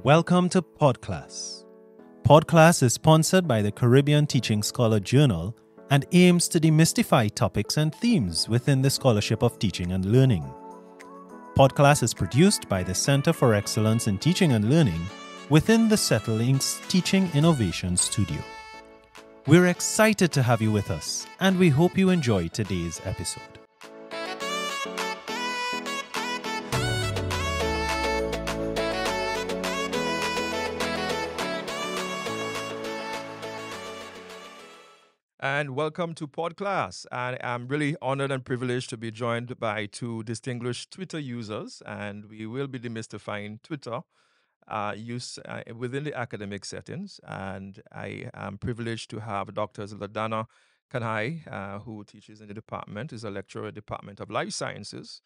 Welcome to PodClass. PodClass is sponsored by the Caribbean Teaching Scholar Journal and aims to demystify topics and themes within the scholarship of teaching and learning. PodClass is produced by the Center for Excellence in Teaching and Learning within the Settle Inc.'s Teaching Innovation Studio. We're excited to have you with us, and we hope you enjoy today's episode. And welcome to PodClass. And I'm really honored and privileged to be joined by two distinguished Twitter users, and we will be demystifying Twitter use within the academic settings. And I am privileged to have Dr. Ladana Kanhai, who teaches in the department, is a lecturer at the Department of Life Sciences,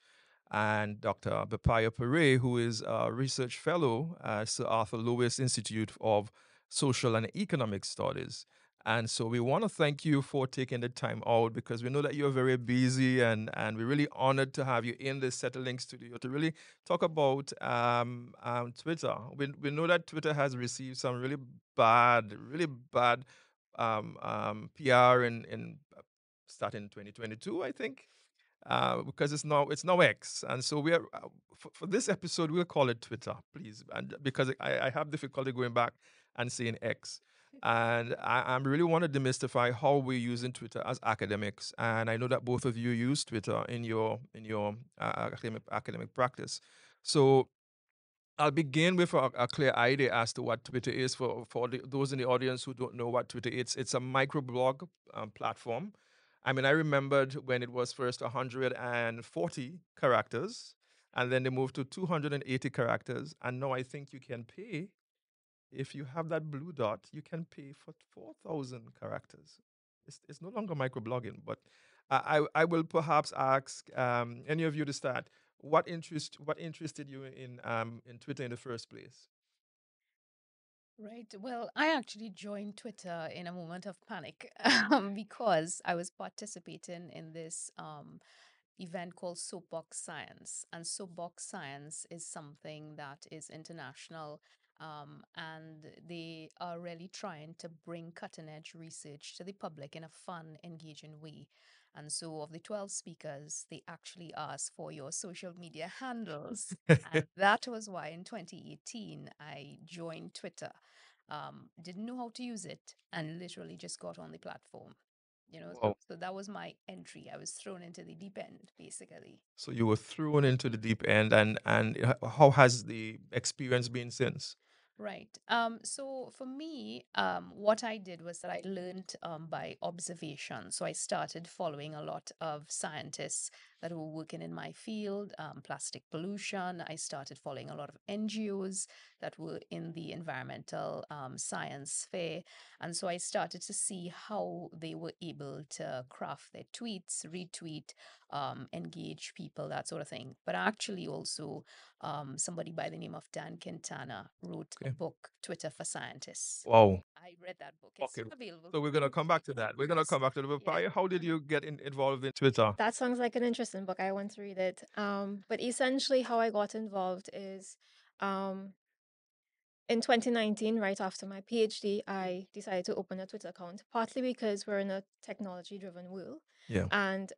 and Dr. Bapaya Pare, who is a research fellow at Sir Arthur Lewis Institute of Social and Economic Studies. And so we want to thank you for taking the time out because we know that you're very busy, and we're really honored to have you in the Settlelink studio to really talk about Twitter. We know that Twitter has received some really bad PR in starting 2022, I think, because it's now X, and so we are for this episode we'll call it Twitter, please, and because I have difficulty going back and saying X, and I really want to demystify how we're using Twitter as academics, and I know that both of you use Twitter in your academic practice, so. I'll begin with a clear idea as to what Twitter is for those in the audience who don't know what Twitter is. It's a microblog platform. I mean, I remembered when it was first 140 characters, and then they moved to 280 characters, and now I think you can pay. If you have that blue dot, you can pay for 4,000 characters. It's no longer microblogging, but I will perhaps ask any of you to start. What interested you in Twitter in the first place? Right. Well, I actually joined Twitter in a moment of panic because I was participating in this event called Soapbox Science. And Soapbox Science is something that is international. And they are really trying to bring cutting edge research to the public in a fun, engaging way. And so, of the 12 speakers, they actually asked for your social media handles. And that was why in 2018 I joined Twitter. Didn't know how to use it and literally just got on the platform. Wow. So that was my entry. I was thrown into the deep end, basically. So you were thrown into the deep end, and how has the experience been since? Right. So for me, what I did was that I learned by observation. So I started following a lot of scientists that were working in my field, plastic pollution. I started following a lot of NGOs that were in the environmental science sphere. And so I started to see how they were able to craft their tweets, retweet, engage people, that sort of thing. But actually also somebody by the name of Dan Quintana wrote a Okay. book, Twitter for Scientists. Wow. I read that book. It's Okay. still available. So we're gonna come back to that. We're gonna come back to the Yeah. papaya. How did you get involved in Twitter? That sounds like an interesting book. I want to read it. But essentially, how I got involved is um, in 2019, right after my PhD, I decided to open a Twitter account, partly because we're in a technology driven world. Yeah. And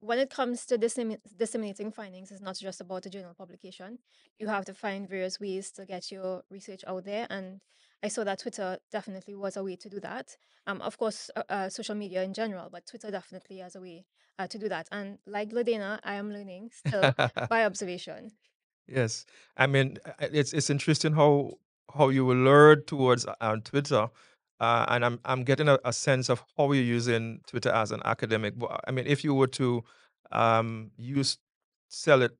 when it comes to disseminating findings, it's not just about a journal publication. You have to find various ways to get your research out there. And I saw that Twitter definitely was a way to do that. Of course, social media in general, but Twitter definitely as a way to do that. And like Ladena, I am learning still by observation. Yes, I mean it's interesting how you will learn towards Twitter, and I'm getting a sense of how you're using Twitter as an academic. But I mean, if you were to use sell it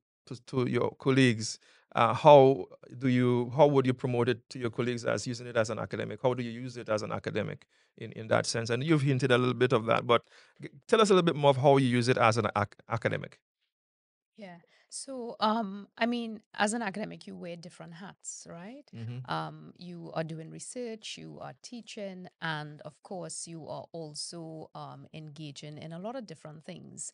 to your colleagues, how would you promote it to your colleagues as using it as an academic? How do you use it as an academic in that sense? And you've hinted a little bit of that, but tell us a little bit more of how you use it as an academic. Yeah. So, I mean, as an academic, you wear different hats, right? Mm-hmm. You are doing research, you are teaching, and of course, you are also engaging in a lot of different things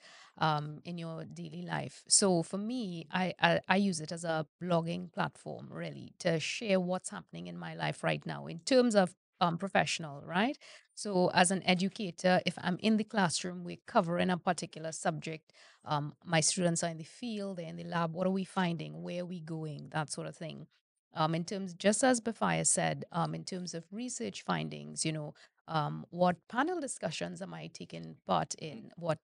in your daily life. So, for me, I use it as a blogging platform, really, to share what's happening in my life right now in terms of professional, right? So, as an educator, if I'm in the classroom, we're covering a particular subject, my students are in the field, they're in the lab. What are we finding? Where are we going? That sort of thing. In terms, just as Bafaya said, in terms of research findings, what panel discussions am I taking part in? What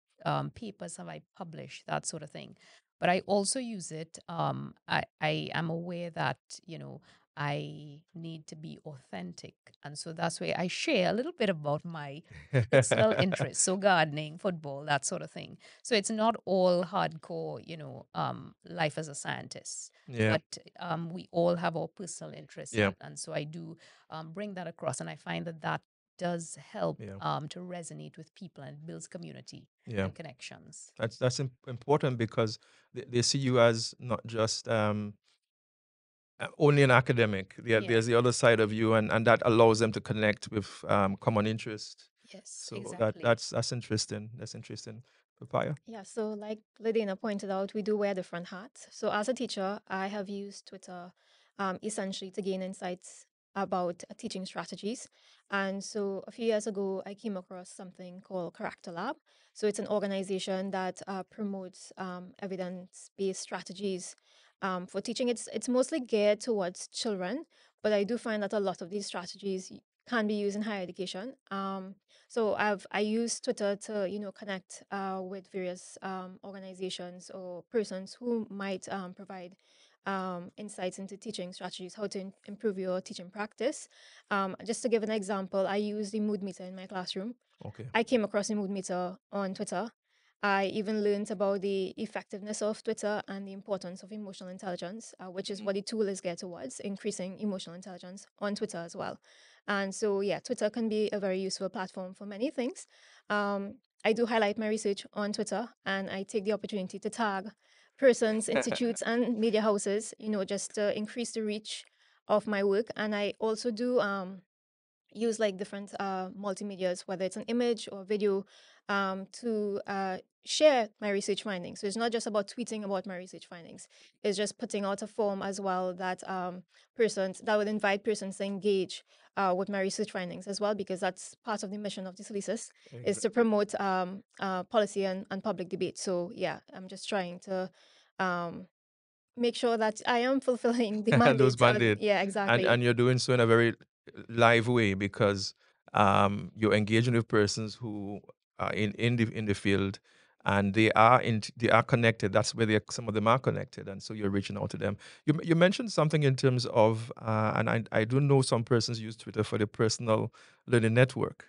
papers have I published? That sort of thing. But I also use it. I am aware that I need to be authentic, and so that's why I share a little bit about my personal interests. So gardening, football, that sort of thing. So it's not all hardcore, life as a scientist, Yeah, but we all have our personal interests. yeah, And so I do bring that across. And I find that that does help yeah, to resonate with people and builds community yeah. and connections. That's important because they see you as not just only an academic. Yeah. There's the other side of you, and that allows them to connect with common interest. Yes, So exactly. that's interesting. That's interesting. Papaya. Yeah, so like Ladina pointed out, we do wear different hats. So as a teacher, I have used Twitter essentially to gain insights about teaching strategies. And so a few years ago, I came across something called Character Lab. So it's an organization that promotes evidence-based strategies for teaching. It's mostly geared towards children, but I do find that a lot of these strategies can be used in higher education. So I use Twitter to connect with various organizations or persons who might provide insights into teaching strategies, how to improve your teaching practice. Just to give an example, I use the mood meter in my classroom. Okay. I came across the mood meter on Twitter. I even learned about the effectiveness of Twitter and the importance of emotional intelligence, which is what the tool is geared towards, increasing emotional intelligence on Twitter as well. And so, yeah, Twitter can be a very useful platform for many things. I do highlight my research on Twitter, and I take the opportunity to tag persons, institutes, and media houses, just to increase the reach of my work. And I also do use like different multimedias, whether it's an image or video, to share my research findings. So it's not just about tweeting about my research findings. It's just putting out a form as well that persons that would invite persons to engage with my research findings as well, because that's part of the mission of this thesis is to Exactly. promote policy and public debate. So yeah, I'm just trying to um, make sure that I am fulfilling the Those mandate. mandate, Yeah, and exactly. you're doing so in a very live way because you're engaging with persons who are in the field, and they are connected. That's where some of them are connected, and so you're reaching out to them. You mentioned something in terms of, and I do know some persons use Twitter for the personal learning network,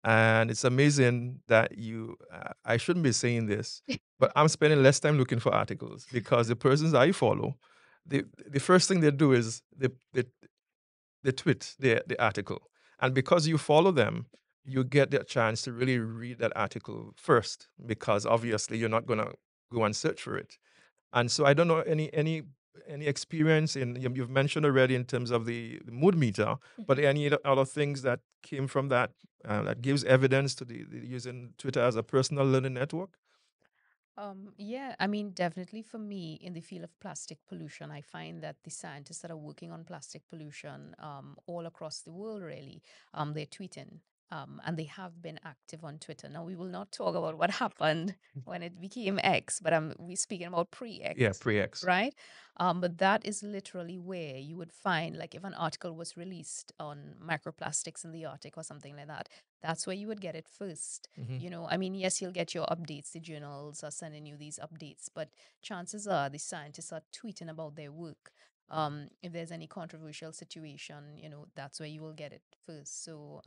and it's amazing that you. I shouldn't be saying this, but I'm spending less time looking for articles because the persons I follow, the first thing they do is they tweet the article, and because you follow them, you get the chance to really read that article first because obviously you're not gonna go and search for it. And so I don't know any experience in you've mentioned already in terms of the mood meter, but Mhm. any other things that came from that that gives evidence to the using Twitter as a personal learning network. Yeah, I mean, definitely for me in the field of plastic pollution, I find that the scientists that are working on plastic pollution all across the world, really, they're tweeting and they have been active on Twitter. Now, we will not talk about what happened when it became X, but we're speaking about Yeah, pre-X, pre-X. right? But that is literally where you would find, like, if an article was released on microplastics in the Arctic or something like that, that's where you would get it first. Hmm. I mean, yes, you'll get your updates. The journals are sending you these updates, but chances are the scientists are tweeting about their work. If there's any controversial situation, that's where you will get it first. So,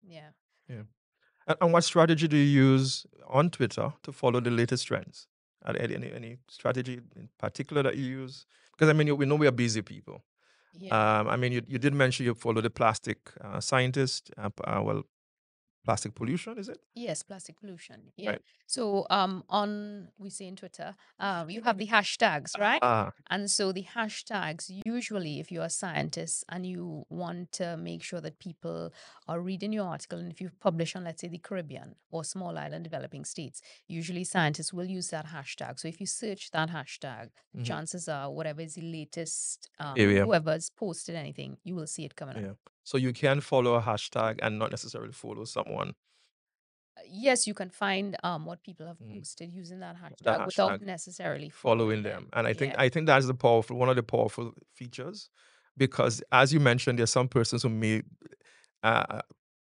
yeah. Yeah. And what strategy do you use on Twitter to follow the latest trends? Are there any strategy in particular that you use? Because I mean, we know we are busy people. Yeah. I mean, you did mention you follow the plastic scientist. Well, plastic pollution, is it? Yes, plastic pollution. Yeah. Right. So on we say in Twitter, you have the hashtags, right? Ah, And so the hashtags, usually if you're a scientist and you want to make sure that people are reading your article, and if you publish on, let's say, the Caribbean or small island developing states, usually scientists will use that hashtag. So if you search that hashtag, mhm. chances are whatever is the latest, Area. whoever's posted anything, you will see it coming up. Yeah. So you can follow a hashtag and not necessarily follow someone. Yes, you can find what people have Mhm. posted using that That hashtag without hashtag necessarily following following them. them. And Yeah. I think that's the powerful one of the powerful features, because as you mentioned, there's some persons who may uh,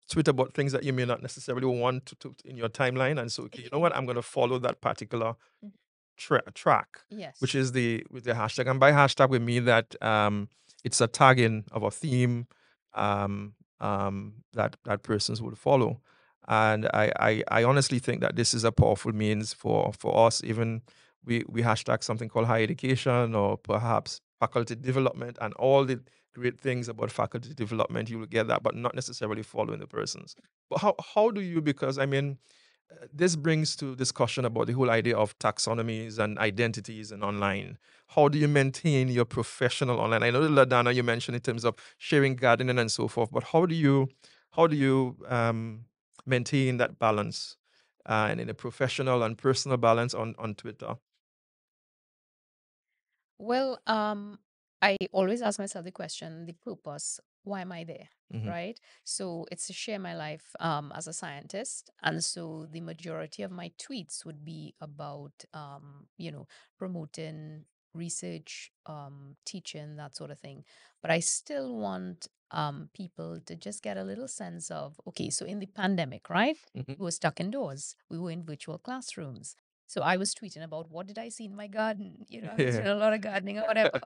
tweet about things that you may not necessarily want to in your timeline, and so okay, you know what, I'm going to follow that particular Mhm. track, which Yes. is the with the hashtag. And by hashtag, we mean that it's a tagging of a theme that persons would follow. And I honestly think that this is a powerful means for us. Even we hashtag something called higher education, or perhaps faculty development, and all the great things about faculty development. You will get that, but not necessarily following the persons. But how do you? Because I mean, this brings to discussion about the whole idea of taxonomies and identities and online. How do you maintain your professional online? I know, LaDonna, you mentioned in terms of sharing gardening and so forth, but how do you maintain that balance and in a professional and personal balance on Twitter? Well, I always ask myself the question, the purpose, why am I there? Hmm. Right? So it's to share my life as a scientist. And so the majority of my tweets would be about, promoting research, teaching, that sort of thing. But I still want people to just get a little sense of, okay, so in the pandemic, right? Hmm. We were stuck indoors. We were in virtual classrooms. So I was tweeting about what did I see in my garden? I was Yeah. doing a lot of gardening or whatever.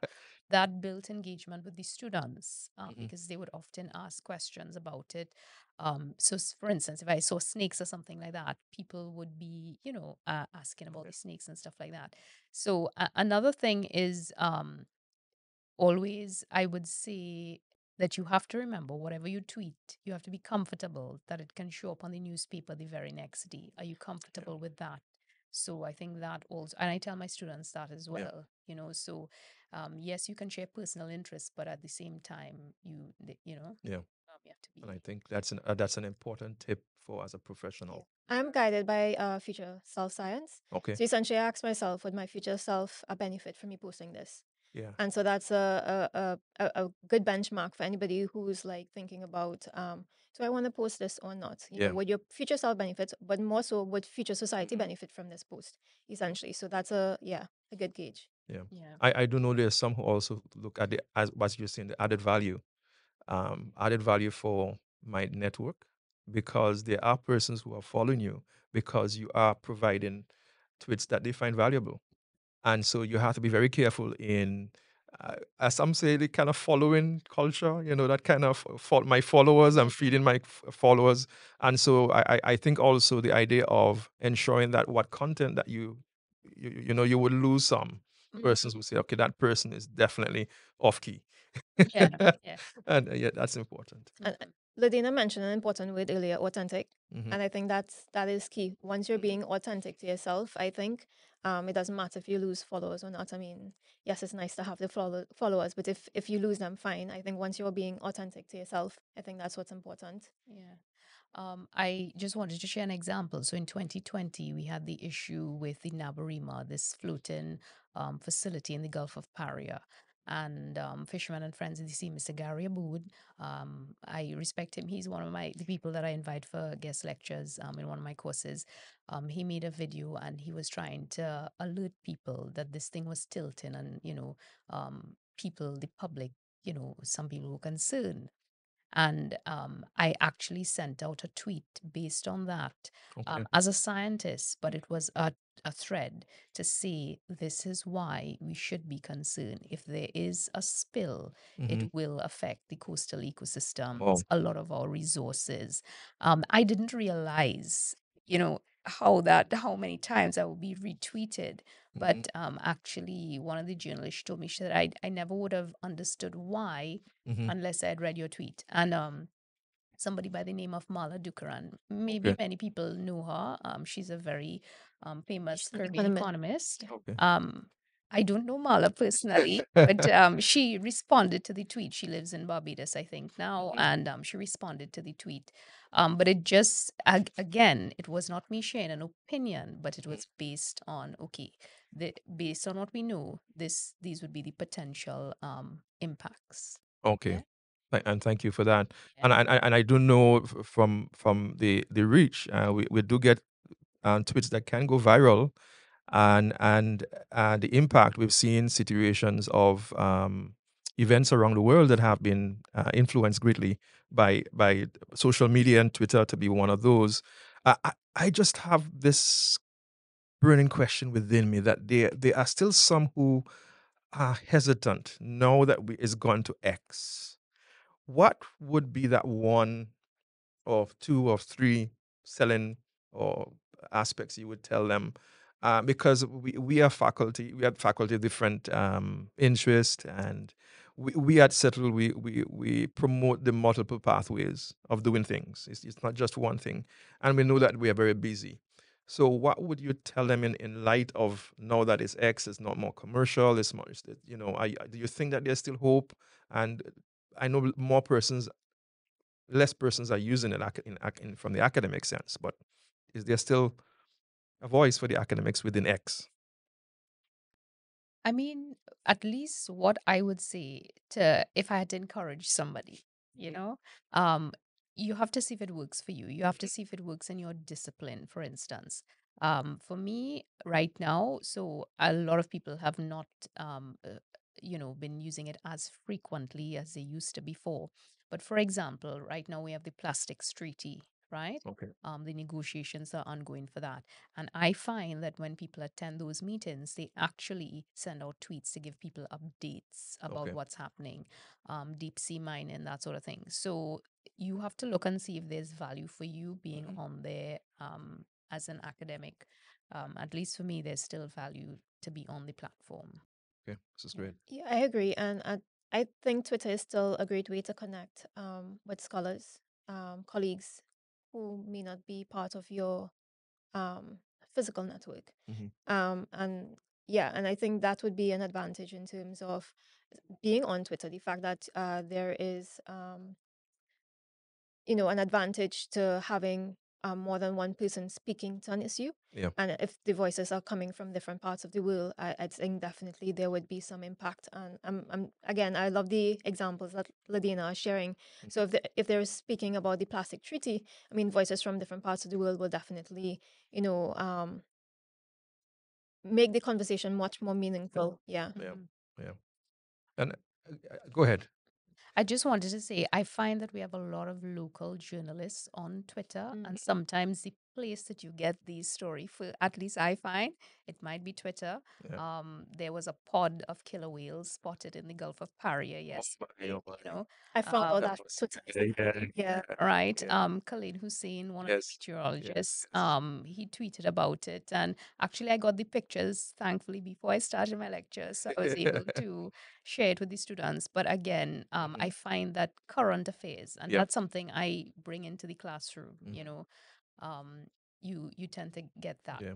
That built engagement with the students Hmm. because they would often ask questions about it. For instance, if I saw snakes or something like that, people would be, asking about the snakes and stuff like that. So another thing is always, I would say that you have to remember whatever you tweet, you have to be comfortable that it can show up on the newspaper the very next day. Are you comfortable with that? So I think that also, and I tell my students that as Yeah. well, so yes, you can share personal interests, but at the same time, Yeah. you have to And I be, think that's an important tip for as a Yeah. professional. I'm guided by future self science. Okay. So essentially, I ask myself, would my future self benefit from me posting this? Yeah. And so that's a good benchmark for anybody who's like thinking about, do I want to post this or not? Yeah. Would your future self benefit, but more so, would future society benefit from this post? Essentially, so that's a good gauge. Yeah. yeah. I do know there's some who also look at the, as what you're saying, the added value for my network, because there are persons who are following you because you are providing tweets that they find valuable. And so you have to be very careful in, as some say, the kind of following culture, that kind of my followers, I'm feeding my followers. And so I think also the idea of ensuring that what content that you would lose some Mhm. persons who say, okay, that person is definitely off key. Yeah. Yeah. And yeah, that's important. And Mhm. Ladina mentioned an important word earlier, authentic. Hmm. And I think that is key. Once you're being authentic to yourself, I think it doesn't matter if you lose followers or not. I mean, yes, it's nice to have the followers, but if you lose them, fine. I think once you're being authentic to yourself, I think that's what's important. Yeah. I just wanted to share an example. So in 2020, we had the issue with the Nabarima, this floating facility in the Gulf of Paria. And Fishermen and Friends of the Sea, Mr. Gary Aboud, I respect him. He's one of the people that I invite for guest lectures in one of my courses. He made a video and he was trying to alert people that this thing was tilting, and people, the public, some people were concerned. And I actually sent out a tweet based on that Okay. as a scientist, but it was a thread to say this is why we should be concerned. If there is a spill, Hmm. it will affect the coastal ecosystems, Oh. a lot of our resources. I didn't realize, how many times I would be retweeted. Hmm. But actually, one of the journalists told me, she said, I never would have understood why Hmm. unless I had read your tweet. And somebody by the name of Mala Dukaran. Maybe Okay. many people know her. She's a very famous She's an Caribbean economist. economist. Okay. I don't know Mala personally, but she responded to the tweet. She lives in Barbados, I think, now, and she responded to the tweet. But it just, again, it was not me sharing an opinion, but it was based on, okay, based on what we know, these would be the potential impacts. Okay. Yeah. And thank you for that. Yeah. And I do know from the reach, we do get tweets that can go viral, and the impact we've seen situations of events around the world that have been influenced greatly by social media, and Twitter to be one of those. I just have this burning question within me that there are still some who are hesitant now that it's gone to X. What would be that one of two or three selling or aspects you would tell them? Because we are faculty, we have faculty of different interest, and we at Settle, we promote the multiple pathways of doing things. It's not just one thing, and we know that we are very busy. So what would you tell them in light of now that it's X, it's not more commercial, it's more, do you think that there's still hope? And I know less persons are using it from the academic sense, but is there still a voice for the academics within X? I mean, at least what I would say to if I had to encourage somebody, you know, um, you have to see if it works for you. You have to see if it works in your discipline, for instance. For me, right now, so a lot of people have not, been using it as frequently as they used to before. But for example, right now we have the plastics treaty, right? Okay. The negotiations are ongoing for that. And I find that when people attend those meetings, they actually send out tweets to give people updates about Okay. what's happening, deep sea mining, that sort of thing. So you have to look and see if there's value for you being on there as an academic. At least for me, there's still value to be on the platform. Okay. This is Yeah. great. Yeah, I agree, and I think Twitter is still a great way to connect with scholars, colleagues who may not be part of your um, physical network. Mm-hmm. And yeah, and I think that would be an advantage in terms of being on Twitter. The fact that there is, an advantage to having more than one person speaking to an issue. Yeah. And if the voices are coming from different parts of the world, I think definitely there would be some impact. And again, I love the examples that Ladina is sharing. So if they're speaking about the plastic treaty, I mean, voices from different parts of the world will definitely, make the conversation much more meaningful. Yeah. Yeah. Mhm. Yeah. And go ahead. I just wanted to say, I find that we have a lot of local journalists on Twitter, and sometimes the place that you get these story, for at least I find, it might be Twitter. Yeah. There was a pod of killer whales spotted in the Gulf of Paria yesterday. I found out that Yeah. yeah. Right. Yeah. Khalid Hussein, one of Yes. the meteorologists, Yes. he tweeted about it, and actually I got the pictures, thankfully, before I started my lecture, so I was able to share it with the students. But again, I find that current affairs, and Yep. that's something I bring into the classroom. Mhm. You tend to get that. Yeah.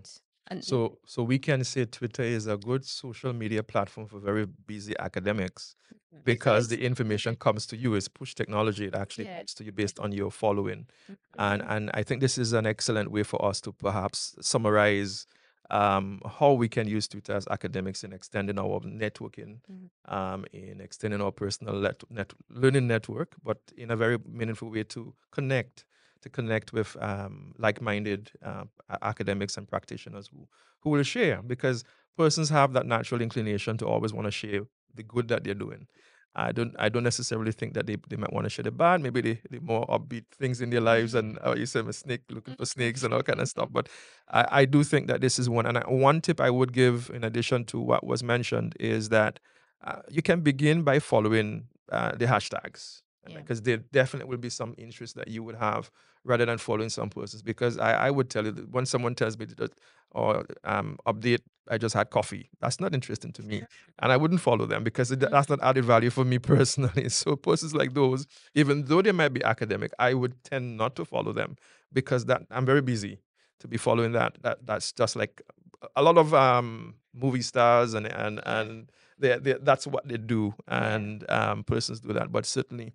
And So we can say Twitter is a good social media platform for very busy academics because the information comes to you. It's push technology. It actually Yeah. comes to you based on your following. Mhm. And I think this is an excellent way for us to perhaps summarize how we can use Twitter as academics in extending our networking, in extending our personal learning network, but in a very meaningful way to connect with like-minded academics and practitioners who will share, because persons have that natural inclination to always want to share the good that they're doing. I don't necessarily think that they might want to share the bad, maybe the more upbeat things in their lives, and you said a snake looking for snakes and all kind of stuff. But I do think that this is one. And one tip I would give in addition to what was mentioned is that you can begin by following the hashtags. Yeah. because there definitely will be some interest that you would have rather than following some persons. Because I would tell you that when someone tells me that or update, I just had coffee, that's not interesting to me, and I wouldn't follow them because that's not added value for me personally. So persons like those, even though they might be academic, I would tend not to follow them because that I'm very busy to be following that's just like a lot of movie stars and that's what they do, and persons do that. But certainly,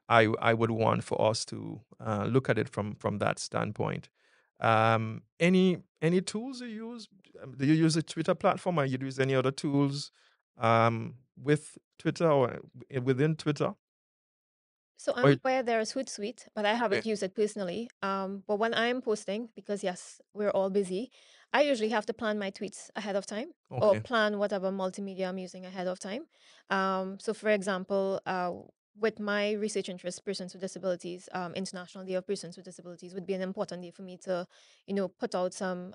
I would want for us to look at it from that standpoint. Any tools you use? Do you use a Twitter platform, or you use any other tools with Twitter or within Twitter? So Or, I'm aware there's Hootsuite, but I okay, haven't used it personally. But when I'm posting, because yes, we're all busy, I usually have to plan my tweets ahead of time or okay, plan whatever multimedia I'm using ahead of time. So for example, with my research interest, persons with disabilities, International Day of Persons with Disabilities would be an important day for me to, put out some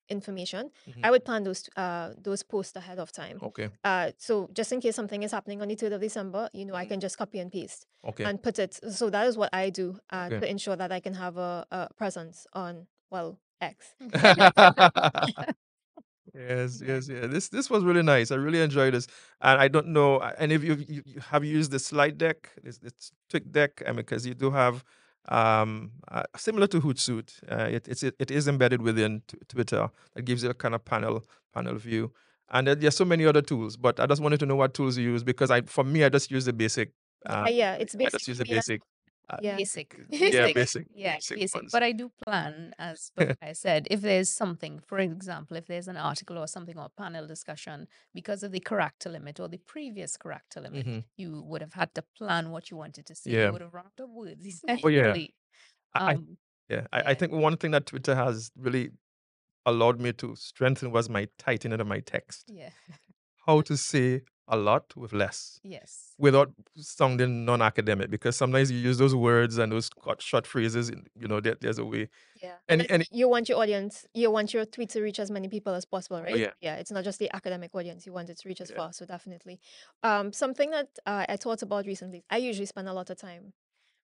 information. mhm, I would plan those posts ahead of time. okay, So just in case something is happening on the 3rd of December, I mhm, can just copy and paste okay, and put it. So that is what I do okay. to ensure that I can have a presence on, well, X. Yes, Yeah. yes, yeah. This was really nice. I really enjoyed this, and I don't know any of you have used the slide deck, this Twig deck, I mean, because you do have similar to Hootsuite. It is embedded within Twitter. That gives you a kind of panel view, and there's so many other tools. But I just wanted to know what tools you use because for me, I just use the basic. Yeah, yeah, it's I just use the basically basic. Uh, yeah. Basic, yeah, basic, yeah, basic basic. ones. But I do plan, as I said, if there's something, for example, if there's an article or something or a panel discussion, because of the character limit or the previous character limit, Hmm. you would have had to plan what you wanted to say. You Yeah. would have rounded up words Oh yeah. essentially. I Um, Yeah. I yeah, think one thing that Twitter has really allowed me to strengthen was my tightening of my text. yeah, How to say a lot with less yes, without sounding non-academic, because sometimes you use those words and those short phrases. There's a way. Yeah. But Any then any. you want your audience, you want your tweet to reach as many people as possible, Oh right? yeah. Yeah, it's not just the academic audience. You want it to reach as Yeah. far. So definitely. Something that I thought about recently, I usually spend a lot of time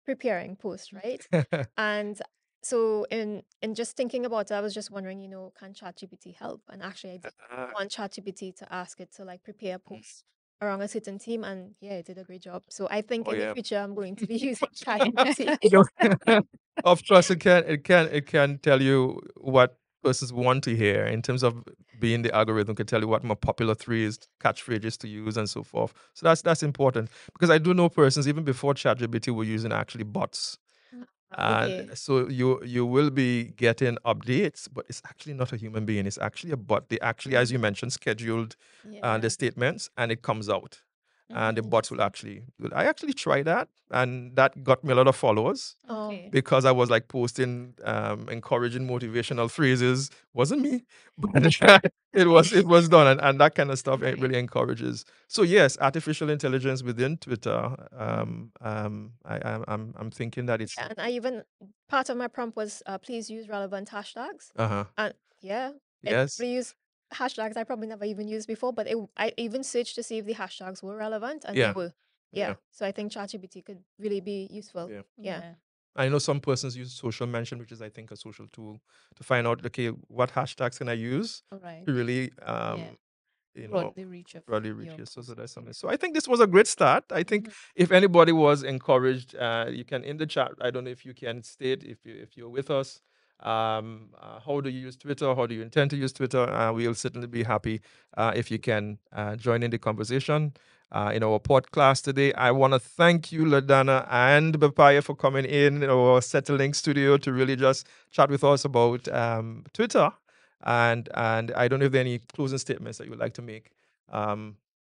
preparing posts, right? And so in just thinking about it, I was just wondering, can ChatGPT help? And actually I did Uh, want ChatGPT to ask it to like prepare mm, posts around a certain theme, and yeah, it did a great job. So I think oh in the yeah. future I'm going to be using ChatGPT. You of course, it can tell you what persons want to hear in terms of being the algorithm. Can tell you what more popular threes, catchphrases to use, and so forth. So that's important because I do know persons even before ChatGPT were using actually bots, and Okay. so you will be getting updates, but it's actually not a human being. It's actually a bot. They actually, as you mentioned, scheduled the yeah. statements, and it comes out, and the bots will Interesting. actually. I actually tried that, and that got me a lot of followers Oh, Okay. because I was like posting encouraging motivational phrases. Wasn't me, but it was done, and that kind of stuff it Right. really encourages. So yes, artificial intelligence within Twitter. I'm thinking that it's yeah, and I even part of my prompt was please use relevant hashtags. uh-huh. And yeah, it Yes. probably used hashtags I probably never even used before, but I even searched to see if the hashtags were relevant, and they Yeah. were. Yeah. Yeah, so I think ChatGPT could really be useful. Yeah. Yeah. Yeah. I know some persons use social mention, which is I think a social tool to find out okay what hashtags can I use All right. to really Yeah. you know Broad the reach of broadly reach your you. So post. that's something. So I think this was a great start. I think Mhm. if anybody was encouraged, you can in the chat. I don't know if you can state if you're with us. How do you use Twitter? How do you intend to use Twitter? We'll certainly be happy if you can join in the conversation in our podcast today. I want to thank you, Ladana and Bapaya, for coming in our Settling studio to really just chat with us about Twitter. And I don't know if there are any closing statements that you would like to make um,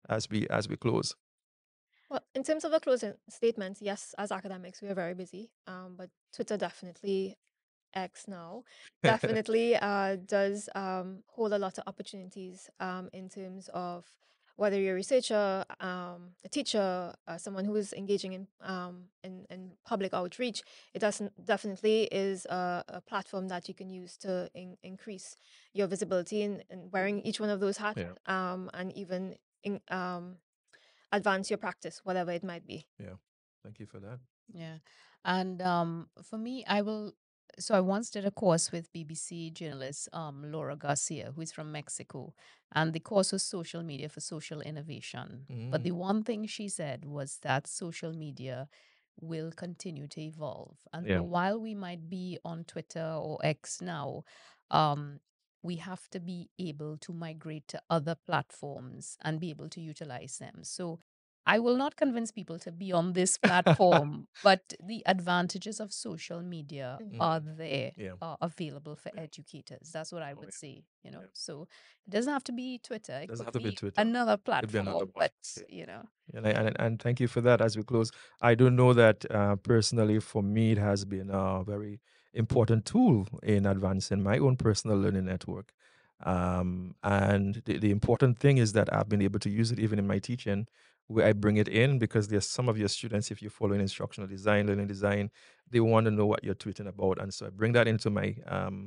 as we close. Well, in terms of the closing statements, yes, as academics, we are very busy. But Twitter definitely X now definitely does hold a lot of opportunities in terms of whether you're a researcher, a teacher, someone who is engaging in public outreach. It definitely is a platform that you can use to increase your visibility in wearing each one of those hats, Yeah, and even advance your practice, whatever it might be. yeah. Thank you for that. Yeah. And for me, I once did a course with BBC journalist Laura Garcia, who is from Mexico. And the course was social media for social innovation. But Mm. the one thing she said was that social media will continue to evolve. And so Yeah. while we might be on Twitter or X now, um, we have to be able to migrate to other platforms and be able to utilize them. So I will not convince people to be on this platform, but the advantages of social media Mhm. are Mhm. there, Yeah. are available for educators. That's what I Oh, would yeah. say, Yeah. So it doesn't have to be Twitter. It Doesn't could have to be be Twitter. another Could be another platform, one. but, Okay. you know. And thank you for that. As we close, I do know that personally, for me, it has been a very important tool in advancing my own personal learning network. And the important thing is that I've been able to use it even in my teaching, where I bring it in because there's some of your students, if you follow in instructional design, learning design, they want to know what you're tweeting about. And so I bring that into my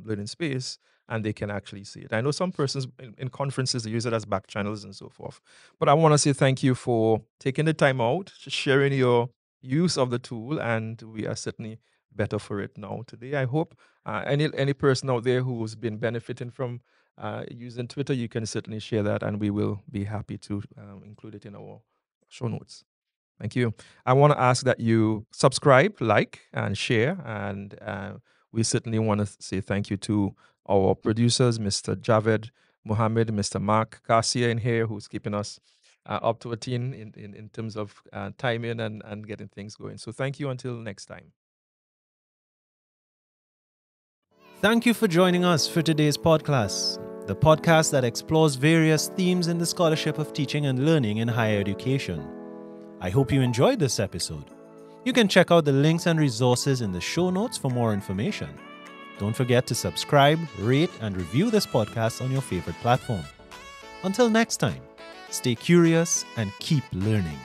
learning space and they can actually see it. I know some persons in conferences, they use it as back channels and so forth. But I want to say thank you for taking the time out, sharing your use of the tool, and we are certainly better for it now today. I hope any person out there who's been benefiting from using Twitter, you can certainly share that, and we will be happy to include it in our show notes. Thank you. I want to ask that you subscribe, like, and share. And we certainly want to say thank you to our producers, Mr. Javed Mohammed, Mr. Mark Garcia in here, who's keeping us up to a tune in terms of timing and getting things going. So thank you until next time. Thank you for joining us for today's podcast, the podcast that explores various themes in the scholarship of teaching and learning in higher education. I hope you enjoyed this episode. You can check out the links and resources in the show notes for more information. Don't forget to subscribe, rate, and review this podcast on your favorite platform. Until next time, stay curious and keep learning.